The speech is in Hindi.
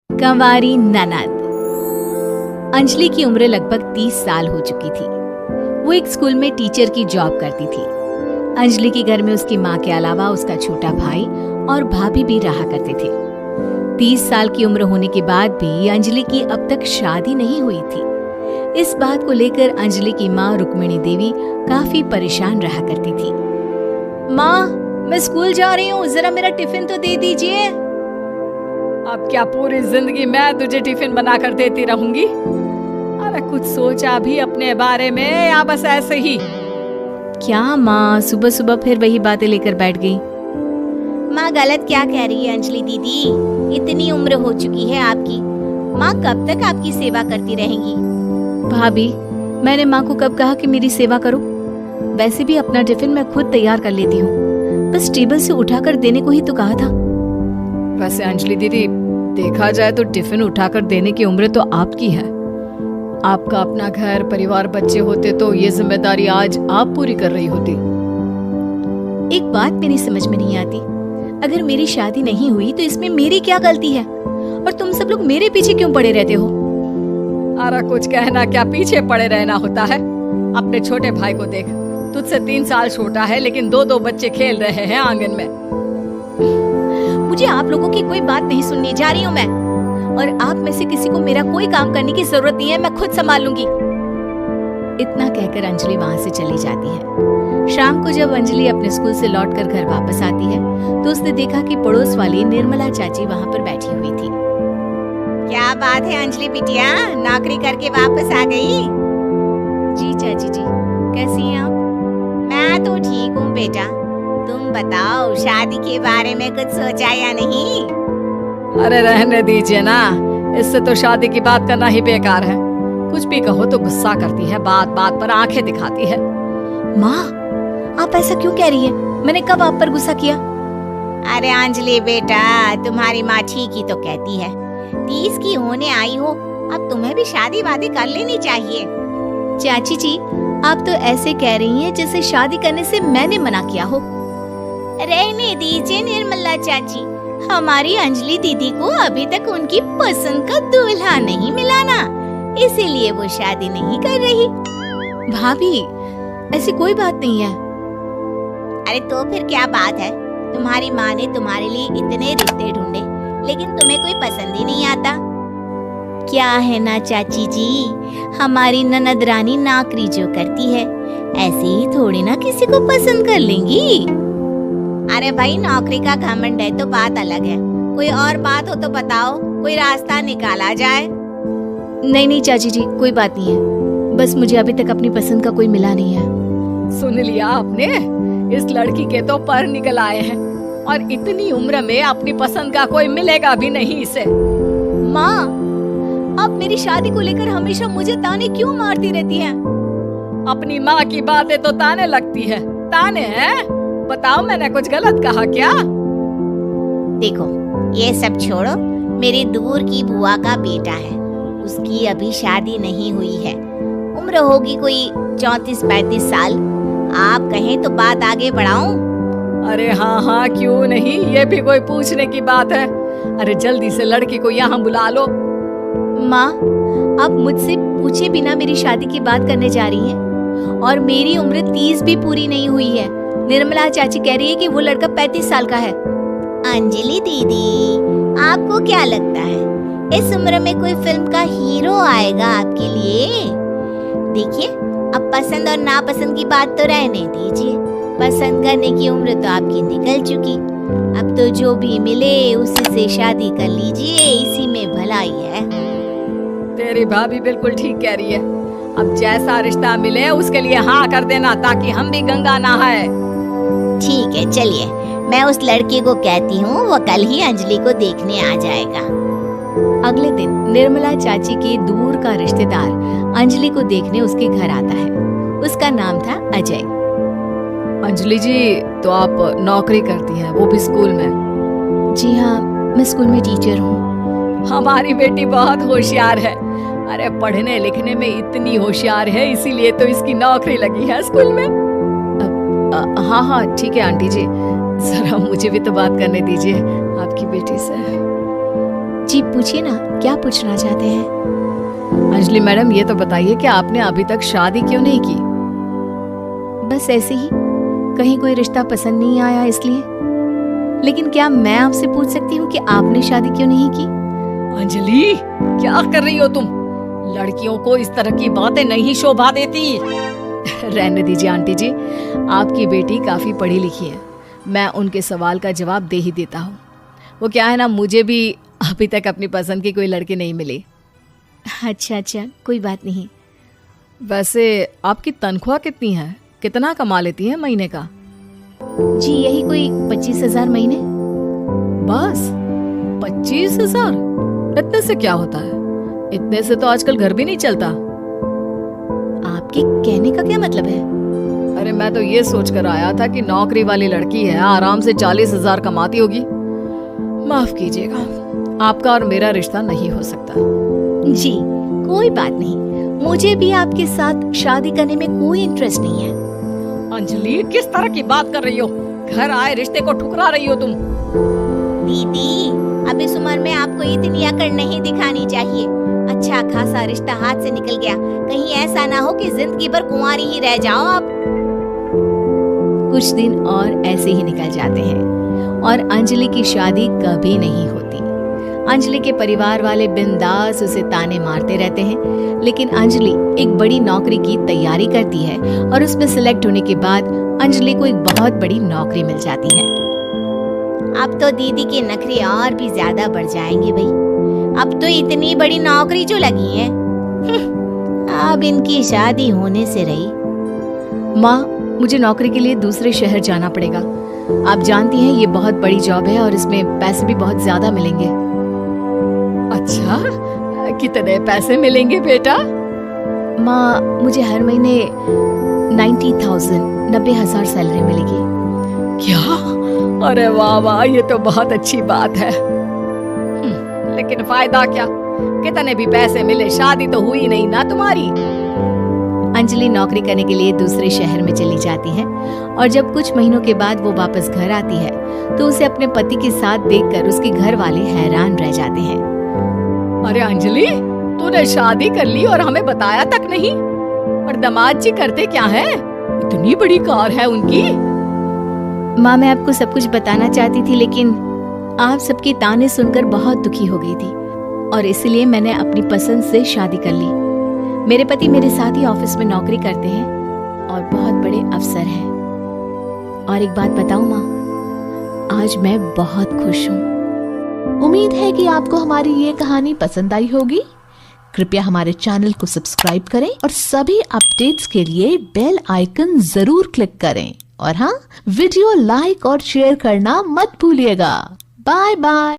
कंवारी ननद। अंजलि की उम्र लगभग 30 साल हो चुकी थी। वो एक स्कूल में टीचर की जॉब करती थी। अंजलि के घर में उसकी माँ के अलावा उसका छोटा भाई और भाभी भी रहा करते थे। 30 साल की उम्र होने के बाद भी अंजलि की अब तक शादी नहीं हुई थी। इस बात को लेकर अंजलि की माँ रुक्मिणी देवी काफी परेशान रहा करती थी। माँ, मैं स्कूल जा रही हूँ, जरा मेरा टिफिन तो दे दीजिए। अब क्या पूरी जिंदगी मैं तुझे टिफिन बनाकर देती रहूंगी? अरे कुछ सोचा भी अपने बारे में या बस ऐसे ही? क्या माँ, सुबह सुबह फिर वही बातें लेकर बैठ गई। माँ गलत क्या कह रही है अंजलि दीदी? इतनी उम्र हो चुकी है आपकी, माँ कब तक आपकी सेवा करती रहेंगी? भाभी, मैंने माँ को कब कहा कि मेरी सेवा करो? वैसे भी अपना टिफिन मैं खुद तैयार कर लेती हूँ, बस टेबल से उठाकर देने को ही तो कहा था। वैसे अंजलि दीदी, देखा जाए तो टिफिन उठाकर देने की उम्र तो आपकी है। आपका अपना घर परिवार बच्चे होते तो ये जिम्मेदारी आज आप पूरी कर रही होती। एक बात मेरी समझ में नहीं आती, अगर मेरी शादी नहीं हुई तो इसमें मेरी क्या गलती है? और तुम सब लोग मेरे पीछे क्यों पड़े रहते हो? अरे कुछ कहना क्या पीछे पड़े रहना होता है? अपने छोटे भाई को देख, तुझसे 3 साल छोटा है लेकिन 2-2 बच्चे खेल रहे हैं आंगन में। मुझे आप लोगों की कोई बात नहीं सुननी, जा रही हूँ मैं। और आप में से किसी को मेरा कोई काम करने की जरूरत नहीं है, मैं खुद संभाल लूंगी। इतना कहकर अंजलि वहां से चली जाती है। शाम को जब अंजलि अपने स्कूल से लौटकर घर वापस आती है तो उसने देखा कि पड़ोस वाली निर्मला चाची वहां पर बैठी हुई थी। क्या बात है अंजलि बिटिया, नौकरी करके वापस आ गई? जी चाची जी, कैसी हैं आप? मैं तो ठीक हूँ बेटा, तुम बताओ शादी के बारे में कुछ सोचा या नहीं? अरे रहने दीजिए ना, इससे तो शादी की बात करना ही बेकार है। कुछ भी कहो तो गुस्सा करती है, बात बात पर आंखें दिखाती है। माँ, आप ऐसा क्यों कह रही हैं? मैंने कब आप पर गुस्सा किया? अरे अंजलि बेटा, तुम्हारी माँ ठीक ही तो कहती है। 30 की होने आई हो, अब तुम्हें भी शादी वादी कर लेनी चाहिए। चाची जी, आप तो ऐसे कह रही हैं जैसे शादी करने से मैंने मना किया हो। रहने दीजिए निर्मला चाची, हमारी अंजलि दीदी को अभी तक उनकी पसंद का दूल्हा नहीं मिला ना, इसीलिए वो शादी नहीं कर रही। भाभी, ऐसी कोई बात नहीं है। अरे तो फिर क्या बात है? तुम्हारी माँ ने तुम्हारे लिए इतने रिश्ते ढूंढे लेकिन तुम्हें कोई पसंद ही नहीं आता। क्या है ना चाची जी, हमारी ननद रानी नौकरी जो करती है ऐसे ही थोड़ी ना किसी को पसंद कर लेंगी। अरे भाई, नौकरी का घमंड है तो बात अलग है, कोई और बात हो तो बताओ, कोई रास्ता निकाला जाए। नहीं नहीं चाची जी, कोई बात नहीं है, बस मुझे अभी तक अपनी पसंद का कोई मिला नहीं है। सुन लिया आपने? इस लड़की के तो पर निकल आए हैं और इतनी उम्र में अपनी पसंद का कोई मिलेगा भी नहीं इसे। माँ, आप मेरी शादी को लेकर हमेशा मुझे ताने क्यों मारती रहती हैं? अपनी माँ की बातें तो ताने लगती है। ताने हैं? बताओ, मैंने कुछ गलत कहा क्या? देखो, ये सब छोड़ो, मेरी दूर की बुआ का बेटा है, उसकी अभी शादी नहीं हुई है, उम्र होगी कोई 34-35 साल। आप कहें तो बात आगे बढ़ाऊं? अरे हाँ हाँ, क्यों नहीं, ये भी कोई पूछने की बात है। अरे जल्दी से लड़की को यहाँ बुला लो। माँ, आप मुझसे पूछे बिना मेरी शादी की बात करने जा रही हैं और मेरी उम्र 30 भी पूरी नहीं हुई है। निर्मला चाची कह रही है कि वो लड़का 35 साल का है। अंजलि दीदी, आपको क्या लगता है इस उम्र में कोई फिल्म का हीरो आएगा आपके लिए? देखिए, अब पसंद और नापसंद की बात तो रहने दीजिए, पसंद करने की उम्र तो आपकी निकल चुकी। अब तो जो भी मिले उसी से शादी कर लीजिए, इसी में भलाई है। तेरी भाभी बिल्कुल ठीक कह रही है। अब जैसा रिश्ता मिले उसके लिए हाँ कर देना, ताकि हम भी गंगा नहाए। ठीक है, चलिए मैं उस लड़के को कहती हूँ, वो कल ही अंजलि को देखने आ जाएगा। अगले दिन निर्मला चाची के दूर का रिश्तेदार अंजलि को देखने उसके घर आता है। उसका नाम था अजय। अंजलि जी, तो आप नौकरी करती हैं, वो भी स्कूल में? जी हाँ, मैं स्कूल में टीचर हूँ। हमारी बेटी बहुत होशियार है। अरे पढ़ने लिखने में इतनी होशियार है, इसीलिए तो इसकी नौकरी लगी है स्कूल में। हाँ हाँ ठीक है आंटी जी, जरा मुझे भी तो बात करने दीजिए आपकी बेटी से। जी पूछिए ना, क्या पूछना चाहते हैं? अंजलि मैडम, ये तो बताइए कि आपने अभी तक शादी क्यों नहीं की? बस ऐसे ही, कहीं कोई रिश्ता पसंद नहीं आया इसलिए। लेकिन क्या मैं आपसे पूछ सकती हूँ कि आपने शादी क्यों नहीं की? अंजलि, क्या कर रही हो तुम? लड़कियों को इस तरह की बातें नहीं शोभा देती। रहने दीजिए आंटी जी, आपकी बेटी काफी पढ़ी लिखी है, मैं उनके सवाल का जवाब दे ही देता हूँ। वो क्या है ना, मुझे भी अभी तक अपनी पसंद की कोई लड़की नहीं मिली। अच्छा, कोई बात नहीं। वैसे आपकी तनख्वाह कितनी है? कितना कमा लेती हैं महीने का? जी यही कोई 25,000 महीने। बस 25,000? इतने से क्या होता है? इतने से तो आजकल घर भी नहीं चलता। आपके कहने का क्या मतलब है? अरे मैं तो ये सोच कर आया था कि नौकरी वाली लड़की है, आराम से 40,000 कमाती होगी। माफ कीजिएगा, आपका और मेरा रिश्ता नहीं हो सकता। जी कोई बात नहीं, मुझे भी आपके साथ शादी करने में कोई इंटरेस्ट नहीं है। अंजलि, किस तरह की बात कर रही हो? घर आए रिश्ते को ठुकरा रही हो तुम। दीदी, अब इस उम्र में आपको इतनी अकड़ नहीं दिखानी चाहिए। अच्छा खासा रिश्ता हाथ से निकल गया, कहीं ऐसा ना हो कि जिंदगी भर कुंवारी ही रह जाओ आप। कुछ दिन और ऐसे ही निकल जाते हैं और अंजलि की शादी कभी नहीं होती। अंजलि के परिवार वाले बिंदास उसे ताने मारते रहते हैं, लेकिन अंजलि एक बड़ी नौकरी की तैयारी करती है और उसमें सिलेक्ट होने के बाद अंजलि को एक बहुत बड़ी नौकरी मिल जाती है। अब तो दीदी के नखरे और भी ज्यादा बढ़ जाएंगे भाई। अब तो इतनी बड़ी नौकरी जो लगी है, अब इनकी शादी होने से रही। माँ, मुझे नौकरी के लिए दूसरे शहर जाना पड़ेगा। आप जानती हैं ये बहुत बड़ी जॉब है और इसमें पैसे भी बहुत ज्यादा मिलेंगे। अच्छा, कितने पैसे मिलेंगे बेटा? माँ, मुझे हर महीने 90,000 सैलरी मिलेगी। क्या? अरे वाह वाह, ये तो बहुत अच्छी बात है। लेकिन फायदा क्या? कितने भी पैसे मिले, शादी तो हुई नहीं ना तुम्हारी। अंजलि नौकरी करने के लिए दूसरे शहर में चली जाती है और जब कुछ महीनों के बाद वो वापस घर आती है तो उसे अपने पति के साथ देखकर उसके घर वाले हैरान रह जाते हैं। अरे अंजलि, तूने शादी कर ली और हमें बताया तक नहीं। और दामाद जी करते क्या है? इतनी बड़ी कार है उनकी। माँ, मैं आपको सब कुछ बताना चाहती थी, लेकिन आप सबके ताने सुनकर बहुत दुखी हो गई थी और इसलिए मैंने अपनी पसंद से शादी कर ली। मेरे पति मेरे साथ ही ऑफिस में नौकरी करते हैं और बहुत बड़े अफसर हैं। और एक बात बताऊं माँ, आज मैं बहुत खुश हूँ। उम्मीद है कि आपको हमारी ये कहानी पसंद आई होगी। कृपया हमारे चैनल को सब्सक्राइब करें और सभी अपडेट्स के लिए बेल आइकन जरूर क्लिक करें। और हाँ, वीडियो लाइक और शेयर करना मत भूलिएगा। Bye bye.